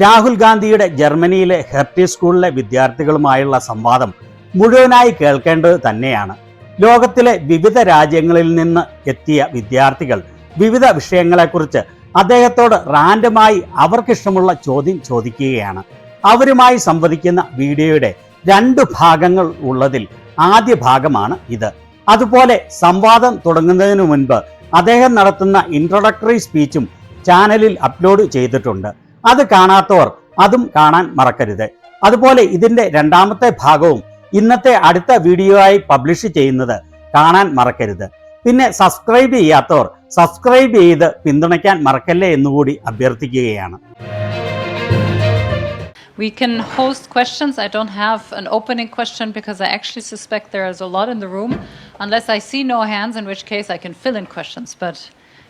രാഹുൽ ഗാന്ധിയുടെ ജർമ്മനിയിലെ ഹെർട്ടി സ്കൂളിലെ വിദ്യാർത്ഥികളുമായുള്ള സംവാദം മുഴുവനായി കേൾക്കേണ്ടത് തന്നെയാണ്. ലോകത്തിലെ വിവിധ രാജ്യങ്ങളിൽ നിന്ന് എത്തിയ വിദ്യാർത്ഥികൾ വിവിധ വിഷയങ്ങളെക്കുറിച്ച് അദ്ദേഹത്തോട് റാൻഡമായി അവർക്കിഷ്ടമുള്ള ചോദ്യം ചോദിക്കുകയാണ്. അവരുമായി സംവദിക്കുന്ന വീഡിയോയുടെ 2 ഭാഗങ്ങൾ ഉള്ളതിൽ ആദ്യ ഭാഗമാണ് ഇത്. അതുപോലെ സംവാദം തുടങ്ങുന്നതിന് മുൻപ് അദ്ദേഹം നടത്തുന്ന ഇൻട്രൊഡക്ടറി സ്പീച്ചും ചാനലിൽ അപ്ലോഡ് ചെയ്തിട്ടുണ്ട്. അത് കാണാത്തവർ അതും കാണാൻ മറക്കരുത്. അതുപോലെ ഇതിന്റെ 2ാമത്തെ ഭാഗവും ഇന്നത്തെ അടുത്ത വീഡിയോ ആയി പബ്ലിഷ് ചെയ്യുന്നത് കാണാൻ മറക്കരുത്. പിന്നെ സബ്സ്ക്രൈബ് ചെയ്യാത്തവർ സബ്സ്ക്രൈബ് ചെയ്ത് പിന്തുണയ്ക്കാൻ മറക്കല്ലേ എന്നുകൂടി അഭ്യർത്ഥിക്കുകയാണ്. We can host questions. I don't have an opening question because I actually suspect there is a lot in the room, unless I see no hands, in which case I can fill in questions. But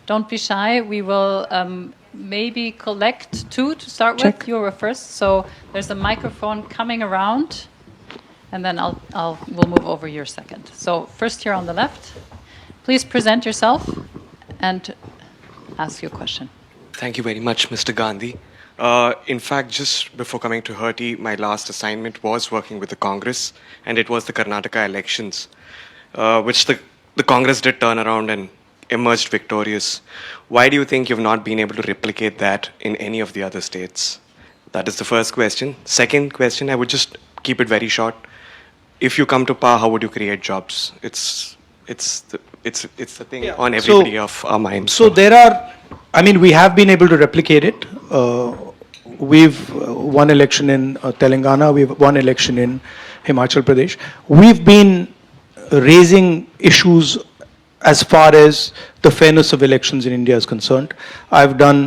don't be shy. We will maybe collect 2 to start with. You were first, so there's a microphone coming around, and then we'll move over your second. So first here on the left, please present yourself and ask your question. Thank you very much, Mr. Gandhi. In fact, just before coming to Hertie, my last assignment was working with the Congress, and it was the Karnataka elections, which the Congress did turn around and emerged victorious. Why do you think you've not been able to replicate that in any of the other states? That is the first question. Second question, I would just keep it very short. If you come to power, how would you create jobs? It's the thing on everybody of our minds. So there are, we have been able to replicate it. We've won election in Telangana, we've won election in Himachal Pradesh. We've been raising issues as far as the fairness of elections in India is concerned. I've done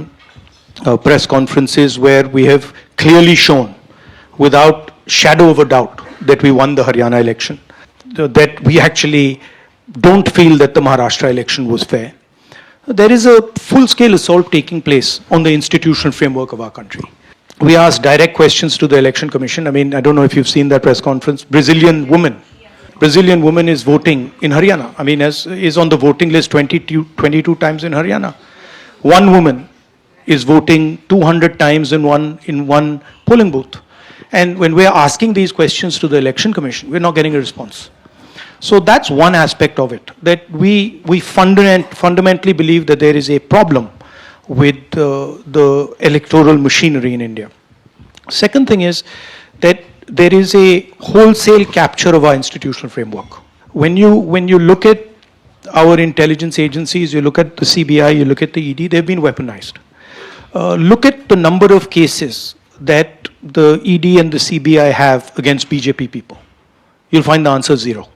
press conferences where we have clearly shown, without shadow of a doubt, that we won the Haryana election, that we actually don't feel that the Maharashtra election was fair. There is a full-scale assault taking place on the institutional framework of our country. We asked direct questions to the Election Commission. I don't know if you've seen that press conference. Brazilian woman is voting in Haryana. Is on the voting list 22 times in Haryana. One woman is voting 200 times in one polling booth. And when we're asking these questions to the Election Commission, we're not getting a response. So that's one aspect of it, that we fundamentally believe that there is a problem with the electoral machinery in India. Second thing is that there is a wholesale capture of our institutional framework. When you look at our intelligence agencies, you look at the CBI, you look at the ED, they've been weaponized. Look at the number of cases that the ED and the CBI have against BJP people. You'll find the answer 0.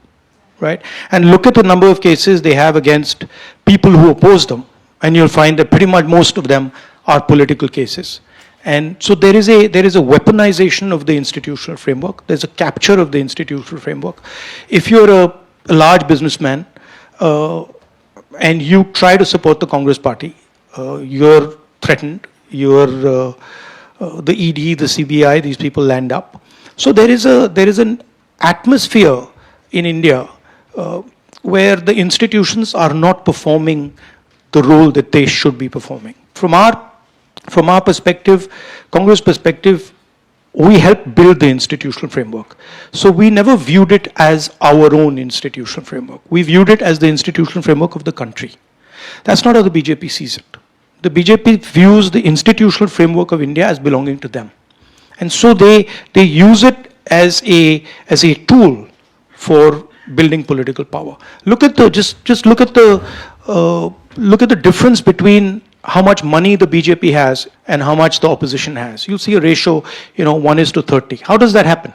Right? And look at the number of cases they have against people who oppose them, and you'll find that pretty much most of them are political cases. And so there is a weaponization of the institutional framework. There's a capture of the institutional framework. If you're a large businessman and you try to support the Congress party, you're threatened. The ED, the CBI, these people land up. So there is an atmosphere in India where the institutions are not performing the role that they should be performing. From our perspective, Congress perspective, we helped build the institutional framework. So we never viewed it as our own institutional framework. We viewed it as the institutional framework of the country. That's not how the BJP sees it. The BJP views the institutional framework of India as belonging to them. And so they use it as a tool for building political power. Look at the difference between how much money the BJP has and how much the opposition has. You'll see a ratio, 1:30. How does that happen?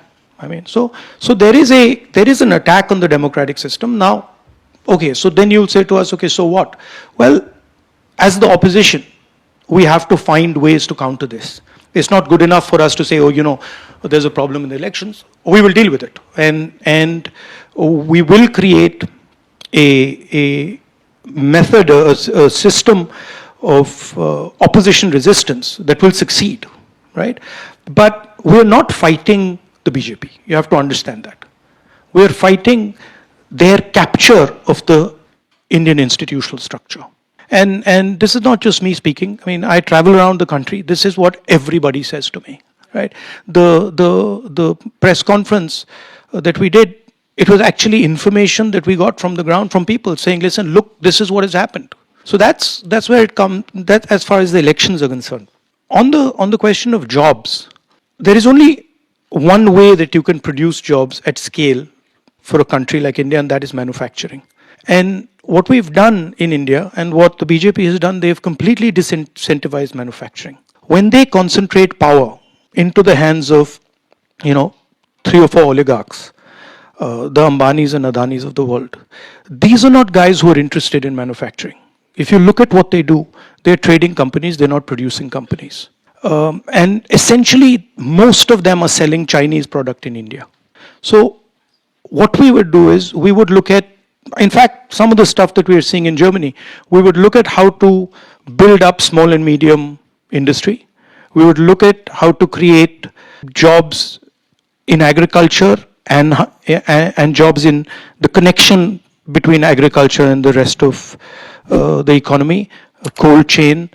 So there is an attack on the democratic system. Now, okay, so then you'll say to us, okay, so what? Well, as the opposition, we have to find ways to counter this. It's not good enough for us to say, there's a problem in the elections. We will deal with it. And we will create a method, a system of opposition resistance that will succeed, right? But we're not fighting the BJP. You have to understand that. We're fighting their capture of the Indian institutional structure. And this is not just me speaking. I mean, I travel around the country. This is what everybody says to me, right? The press conference that we did, it was actually information that we got from the ground from people saying, listen, look, this is what has happened. So that's where it comes, that as far as the elections are concerned. On the question of jobs, there is only one way that you can produce jobs at scale for a country like India, and that is manufacturing. And what we've done in India and what the BJP has done, they've completely disincentivized manufacturing. When they concentrate power into the hands of, 3 or 4 oligarchs, the Ambanis and Adanis of the world, these are not guys who are interested in manufacturing. If you look at what they do, they're trading companies, they're not producing companies. And essentially, most of them are selling Chinese product in India. So what we would do is, we would look at, in fact, some of the stuff that we are seeing in Germany, we would look at how to build up small and medium industry. We would look at how to create jobs in agriculture and jobs in the connection between agriculture and the rest of the economy, cold chain,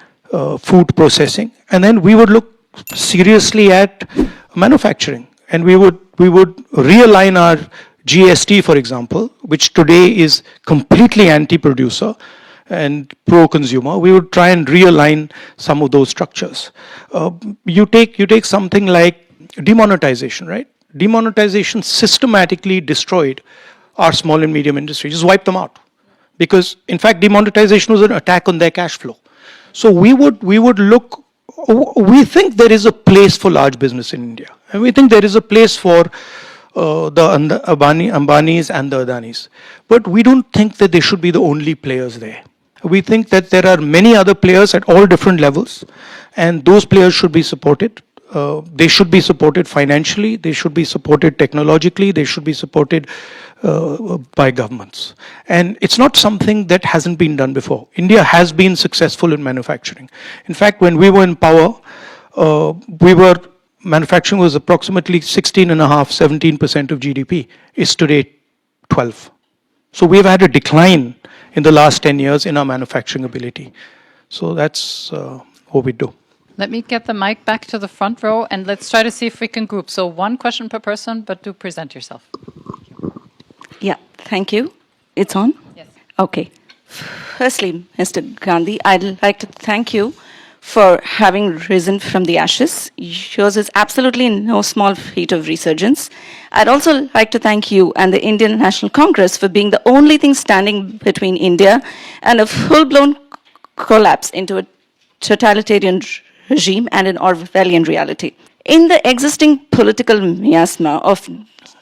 food processing, and then we would look seriously at manufacturing, and we would realign our GST, for example, which today is completely anti-producer and pro-consumer. We would try and realign some of those structures. You take something like demonetization, right? Demonetization systematically destroyed our small and medium industry, just wiped them out. Because, in fact, demonetization was an attack on their cash flow. So we would look, we think there is a place for large business in India. And we think there is a place for the Ambanis and the Adanis. But we don't think that they should be the only players there. We think that there are many other players at all different levels, and those players should be supported. They should be supported financially, they should be supported technologically, they should be supported by governments. And it's not something that hasn't been done before. India has been successful in manufacturing. In fact, when we were in power, manufacturing was approximately 16.5–17% of GDP. It's today 12. So we've had a decline in the last 10 years in our manufacturing ability. So that's what we do. Let me get the mic back to the front row, and let's try to see if we can group. So 1 question per person, but do present yourself. Yeah, thank you. It's on? Yes. Okay. Firstly, Mr. Gandhi, I'd like to thank you for having risen from the ashes. Yours is absolutely no small feat of resurgence. I'd also like to thank you and the Indian National Congress for being the only thing standing between India and a full-blown collapse into a totalitarian regime and an Orwellian reality. In the existing political miasma of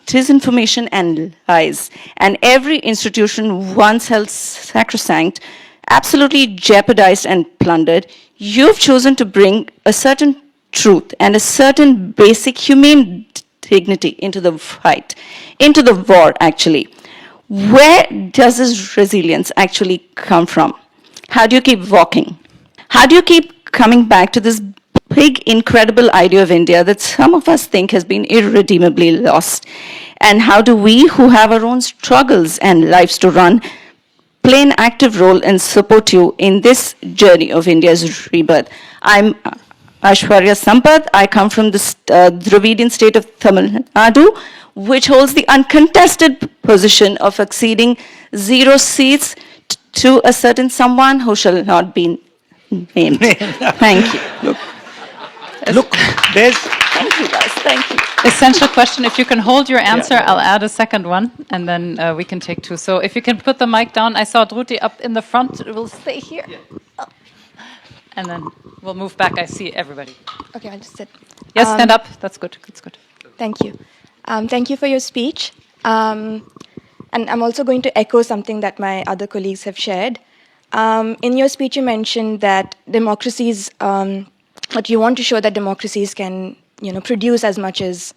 disinformation and lies, and every institution once held sacrosanct, absolutely jeopardized and plundered, you've chosen to bring a certain truth and a certain basic humane dignity into the fight, into the war, actually. Where does this resilience actually come from? How do you keep walking? How do you keep coming back to this big, incredible idea of India that some of us think has been irredeemably lost? And how do we, who have our own struggles and lives to run, play an active role and support you in this journey of India's rebirth? I'm Aishwarya Sampath. I come from the Dravidian state of Tamil Nadu, which holds the uncontested position of acceding 0 seats to a certain someone who shall not be named. Thank you. Look, there's... Thank you, guys. Thank you. Essential question. If you can hold your answer, I'll add a second one, and then we can take 2. So if you can put the mic down. I saw Druti up in the front. We'll stay here. Oh. And then we'll move back. I see everybody. Okay, I'll just sit. Yes, stand up. That's good. That's good. Thank you. Thank you for your speech. And I'm also going to echo something that my other colleagues have shared. In your speech, you mentioned that democracies, but you want to show that democracies can, produce as much as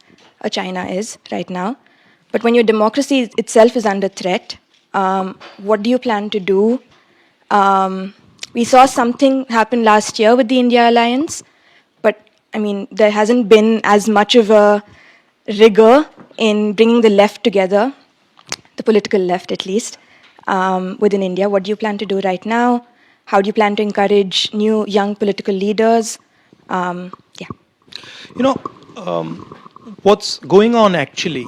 China is right now. But when your democracy itself is under threat, what do you plan to do? We saw something happen last year with the India alliance, but there hasn't been as much of a rigor in bringing the left together, the political left at least, within India. What do you plan to do right now? How do you plan to encourage new young political leaders? Yeah. You know, what's going on actually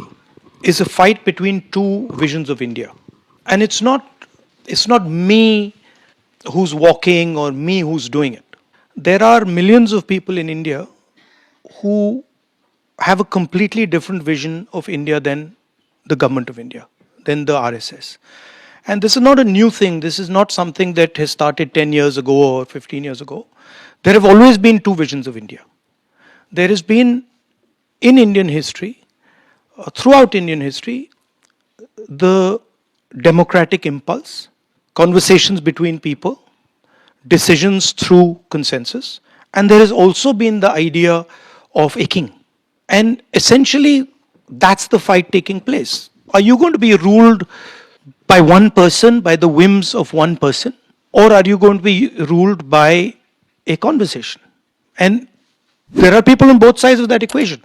is a fight between two visions of India. And it's not me who's walking or me who's doing it. There are millions of people in India who have a completely different vision of India than the government of India, than the RSS. And this is not a new thing. This is not something that has started 10 years ago or 15 years ago. There have always been two visions of India. There has been, in Indian history, throughout Indian history, the democratic impulse, conversations between people, decisions through consensus, and there has also been the idea of a king. And essentially, that's the fight taking place. Are you going to be ruled by one person, by the whims of one person, or are you going to be ruled by a conversation? And there are people on both sides of that equation.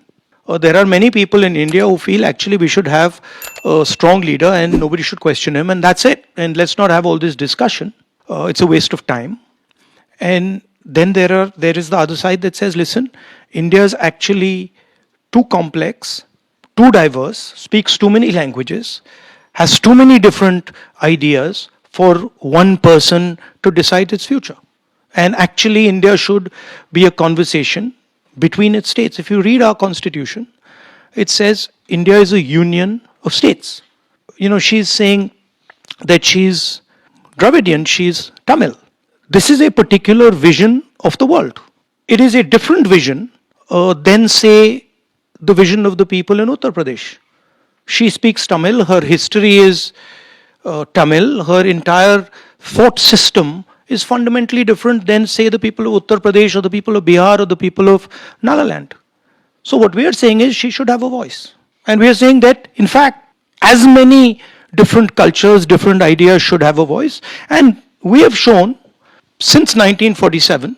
There are many people in India who feel actually we should have a strong leader and nobody should question him, and that's it. And let's not have all this discussion. It's a waste of time. And then there is the other side that says, listen, India is actually too complex, too diverse, speaks too many languages, has too many different ideas for one person to decide its future. And actually, India should be a conversation between its states. If you read our constitution, it says India is a union of states. You know, she's saying that she's Dravidian, she's Tamil. This is a particular vision of the world. It is a different vision than, say, the vision of the people in Uttar Pradesh. She speaks Tamil, her history is Tamil, her entire thought system is fundamentally different than, say, the people of Uttar Pradesh or the people of Bihar or the people of Nagaland. So what we are saying is she should have a voice. And we are saying that, in fact, as many different cultures, different ideas should have a voice. And we have shown since 1947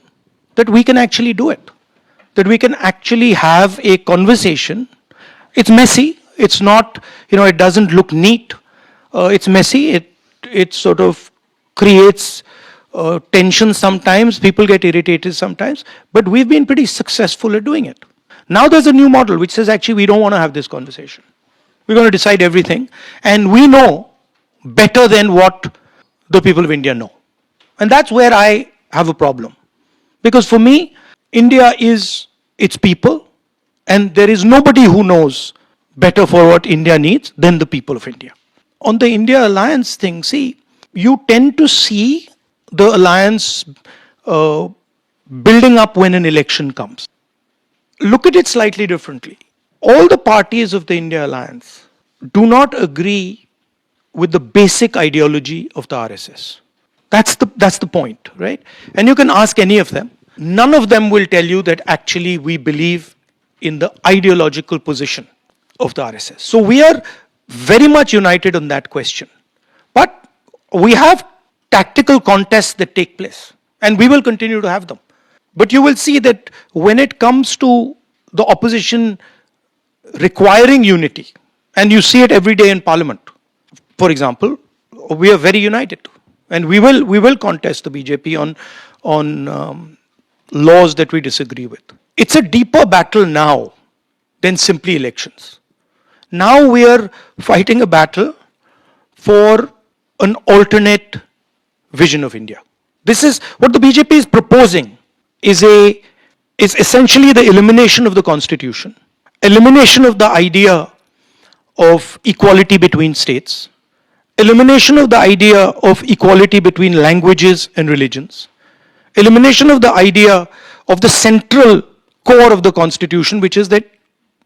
that we can actually do it. That we can actually have a conversation. It's messy. It's not, it doesn't look neat. It's messy. It sort of creates tension sometimes. People get irritated sometimes. But we've been pretty successful at doing it. Now there's a new model which says actually we don't want to have this conversation. We're going to decide everything. And we know better than what the people of India know. And that's where I have a problem. Because for me, India is its people. And there is nobody who knows better for what India needs than the people of India. On the India alliance thing, see, you tend to see the alliance building up when an election comes. Look at it slightly differently. All the parties of the India alliance do not agree with the basic ideology of the RSS. That's the point, right? And you can ask any of them. None of them will tell you that actually we believe in the ideological position of the RSS. So we are very much united on that question. But we have tactical contests that take place, and we will continue to have them. But you will see that when it comes to the opposition requiring unity, and you see it every day in Parliament, for example, we are very united. And we will contest the BJP on laws that we disagree with. It's a deeper battle now than simply elections. Now we are fighting a battle for an alternate vision of India. This is what the BJP is proposing is essentially the elimination of the constitution, elimination of the idea of equality between states, elimination of the idea of equality between languages and religions, elimination of the idea of the central core of the constitution, which is that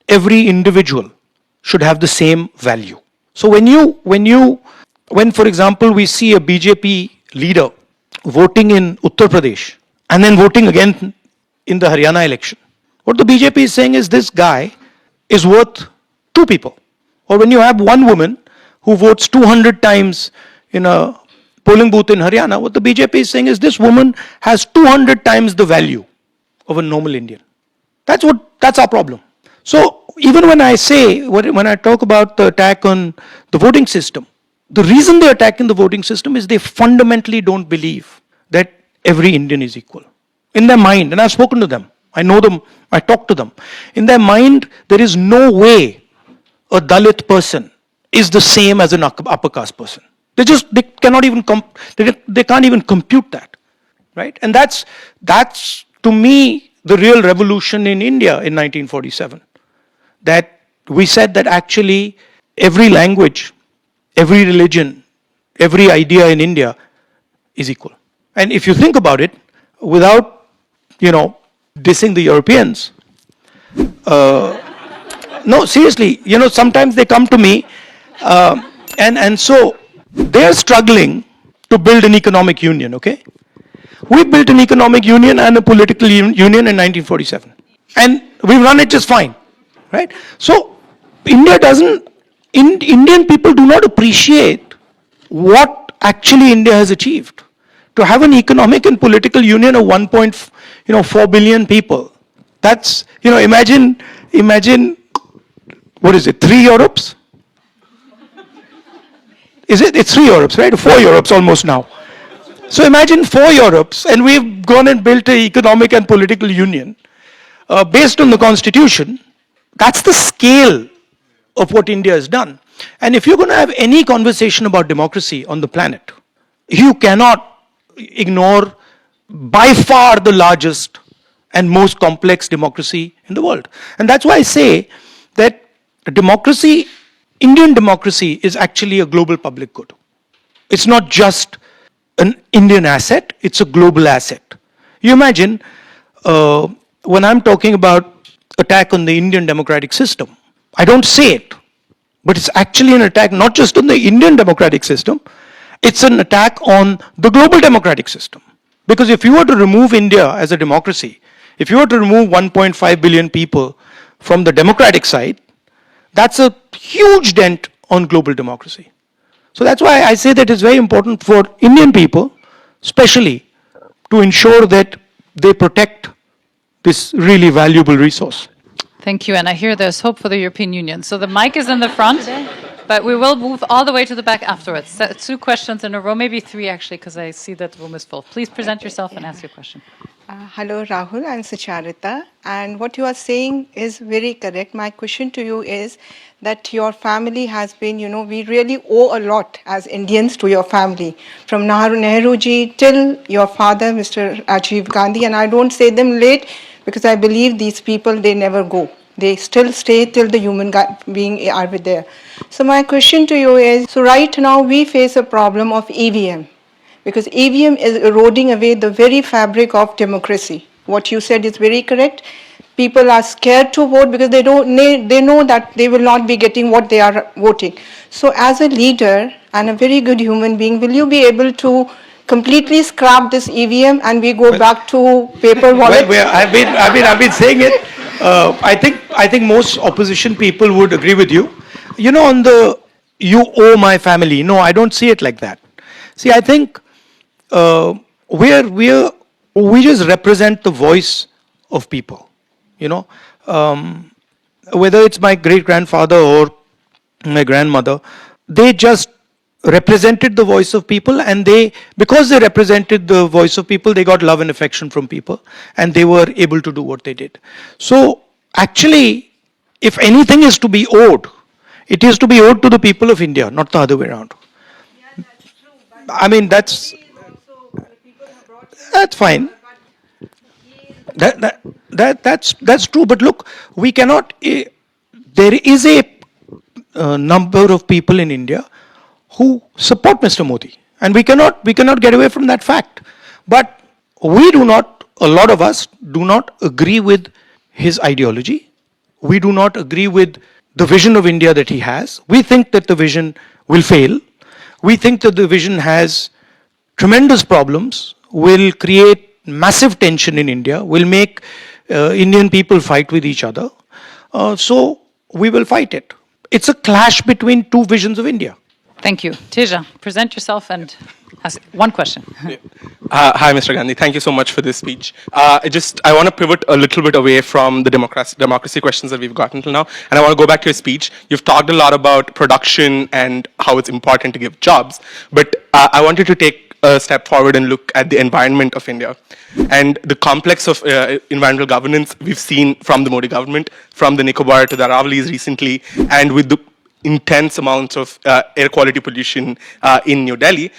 every individual should have the same value. So when for example we see a BJP leader voting in Uttar Pradesh and then voting again in the Haryana election, what the BJP is saying is this guy is worth two people. Or when you have one woman who votes 200 times in a polling booth in Haryana, what the BJP is saying is this woman has 200 times the value of a normal Indian. That's our problem. So even when I talk about the attack on the voting system, the reason they're attacking the voting system is they fundamentally don't believe that every Indian is equal. In their mind, and I've spoken to them, I know them, I talk to them. In their mind, there is no way a Dalit person is the same as an upper caste person. They cannot even they can't even compute that, right? And that's to me the real revolution in India in 1947. That we said that actually every language, every religion, every idea in India is equal. And if you think about it, without dissing the Europeans, no, seriously, sometimes they come to me, and so they're struggling to build an economic union, okay? We built an economic union and a political union in 1947. And we've run it just fine, right? So Indian people do not appreciate what actually India has achieved. To have an economic and political union of 1.4 billion people, that's, imagine, what is it, 3 Europes? It's 3 Europes, right? 4 Europes almost now. So imagine 4 Europes, and we've gone and built an economic and political union based on the constitution. That's the scale of what India has done. And if you're going to have any conversation about democracy on the planet, you cannot ignore by far the largest and most complex democracy in the world. And that's why I say that democracy, Indian democracy, is actually a global public good. It's not just an Indian asset, it's a global asset. You imagine, when I'm talking about attack on the Indian democratic system, I don't say it, but it's actually an attack not just on the Indian democratic system, it's an attack on the global democratic system. Because if you were to remove India as a democracy, if you were to remove 1.5 billion people from the democratic side, that's a huge dent on global democracy. So that's why I say that it's very important for Indian people, especially, to ensure that they protect this really valuable resource. Thank you. And I hear there's hope for the European Union. So the mic is in the front, but we will move all the way to the back afterwards. 2 questions in a row, maybe 3 actually, because I see that the room is full. Please present yourself and ask your question. Hello, Rahul. I'm Sucharita. And what you are saying is very correct. My question to you is that your family has been, we really owe a lot as Indians to your family. From Nehru ji till your father, Mr. Rajiv Gandhi. And I don't say them late because I believe these people, they never go. They still stay till the human being are there. So my question to you is, so right now we face a problem of EVM. Because EVM is eroding away the very fabric of democracy. What you said is very correct. People are scared to vote because they know that they will not be getting what they are voting. So as a leader and a very good human being, will you be able to completely scrap this EVM and we go back to paper wallet? Well, I've been saying it. I think most opposition people would agree with you. On the you owe my family. No, I don't see it like that. See, I think we just represent the voice of people. Whether it's my great grandfather or my grandmother, they just represented the voice of people, and because they represented the voice of people, they got love and affection from people, and they were able to do what they did. So actually, if anything is to be owed, it is to be owed to the people of India, not the other way around. Yeah, that's true. I mean, that's fine. That's true. But look, we cannot. There is a number of people in India who support Mr. Modi, and we cannot get away from that fact. But we do not. A lot of us do not agree with his ideology. We do not agree with the vision of India that he has. We think that the vision will fail. We think that the vision has tremendous problems, will create massive tension in India, will make Indian people fight with each other. So we will fight it. It's a clash between 2 visions of India. Thank you. Teja, present yourself and ask 1 question. Hi, Mr. Gandhi. Thank you so much for this speech. I want to pivot a little bit away from the democracy questions that we've gotten till now, and I want to go back to your speech. You've talked a lot about production and how it's important to give jobs, but I want you to take a step forward and look at the environment of India and the complex of environmental governance we've seen from the Modi government, from the Nicobar to the Aravallis recently, and with the intense amounts of air quality pollution in New Delhi,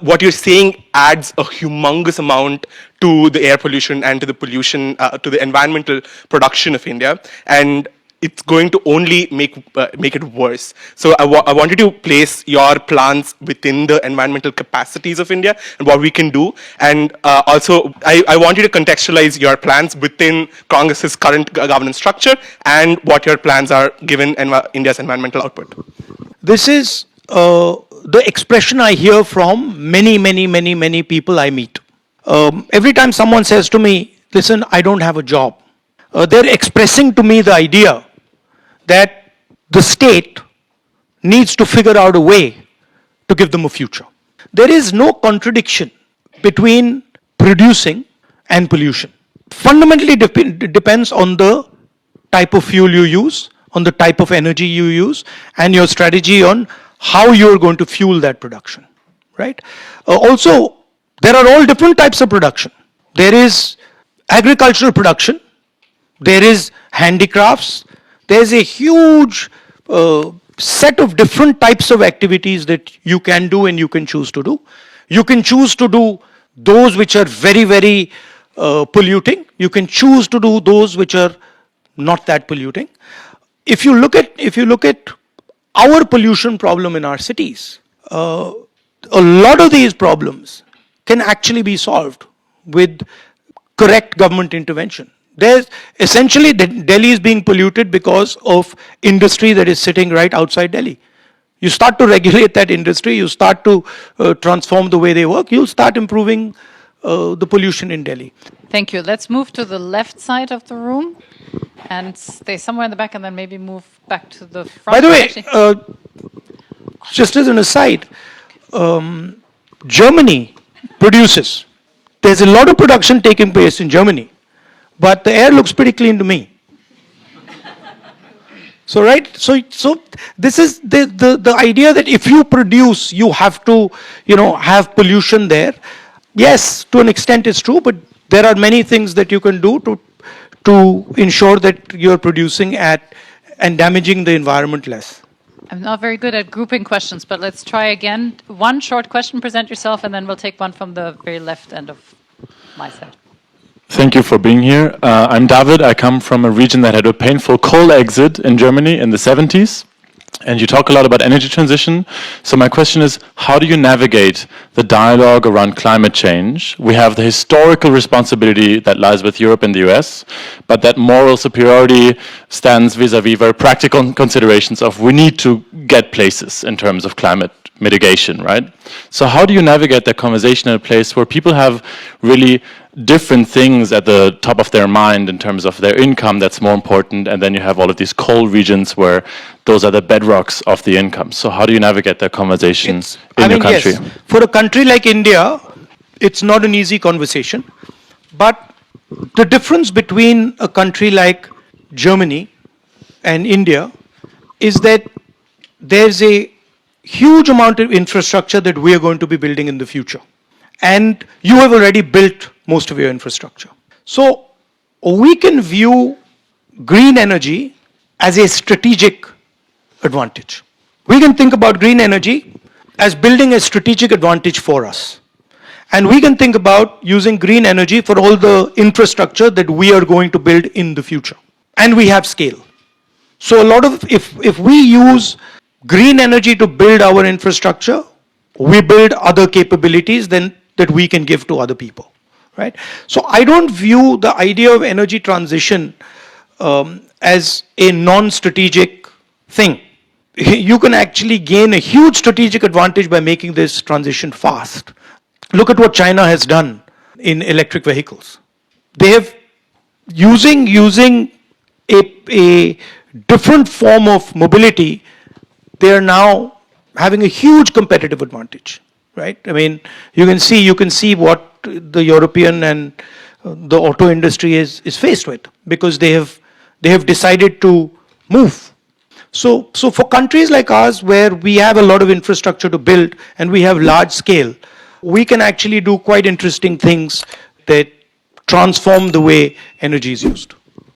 what you're saying adds a humongous amount to the air pollution and to the pollution, to the environmental production of India, and it's going to only make it worse. So I wanted to place your plans within the environmental capacities of India and what we can do, and also I want you to contextualize your plans within Congress's current governance structure and what your plans are given India's environmental output. This is the expression I hear from many people I meet. Every time someone says to me, listen, I don't have a job, they're expressing to me the idea that the state needs to figure out a way to give them a future. There is no contradiction between producing and pollution. Fundamentally depends on the type of fuel you use, on the type of energy you use, and your strategy on how you're going to fuel that production, right? Also, there are all different types of production. There is agricultural production, there is handicrafts, there's a huge set of different types of activities that you can do and you can choose to do. You can choose to do those which are very polluting. You can choose to do those which are not that polluting. If you look at our pollution problem in our cities, a lot of these problems can actually be solved with correct government intervention. There's essentially Delhi is being polluted because of industry that is sitting right outside Delhi. You start to regulate that industry, you start to transform the way they work, you'll start improving the pollution in Delhi. Thank you. Let's move to the left side of the room and stay somewhere in the back and then maybe move back to the front. By the way, just as an aside, Germany produces. There's a lot of production taking place in Germany, but the air looks pretty clean to me. So right, so this is the idea that if you produce, you have to, have pollution there. Yes, to an extent it's true, but there are many things that you can do to ensure that you're producing and damaging the environment less. I'm not very good at grouping questions, but let's try again. One short question, present yourself, and then we'll take one from the very left end of my side. Thank you for being here. I'm David. I come from a region that had a painful coal exit in Germany in the 70s. And you talk a lot about energy transition. So my question is, how do you navigate the dialogue around climate change? We have the historical responsibility that lies with Europe and the US, but that moral superiority stands vis-a-vis very practical considerations of we need to get places in terms of climate mitigation, right? So how do you navigate that conversation in a place where people have really different things at the top of their mind in terms of their income that's more important, and then you have all of these coal regions where those are the bedrocks of the income. So how do you navigate that conversation in your country? Yes, for a country like India, it's not an easy conversation, but the difference between a country like Germany and India is that there's a huge amount of infrastructure that we are going to be building in the future. And you have already built most of your infrastructure. So we can view green energy as a strategic advantage. We can think about green energy as building a strategic advantage for us. And we can think about using green energy for all the infrastructure that we are going to build in the future. And we have scale. So a lot of, if we use green energy to build our infrastructure, we build other capabilities that we can give to other people, right? So I don't view the idea of energy transition as a non-strategic thing. You can actually gain a huge strategic advantage by making this transition fast. Look at what China has done in electric vehicles. They have, using a different form of mobility, they are now having a huge competitive advantage, right? I mean, you can see what the European and the auto industry is faced with, because they have decided to move. So for countries like ours, where we have a lot of infrastructure to build and we have large scale, we can actually do quite interesting things that transform the way energy is used.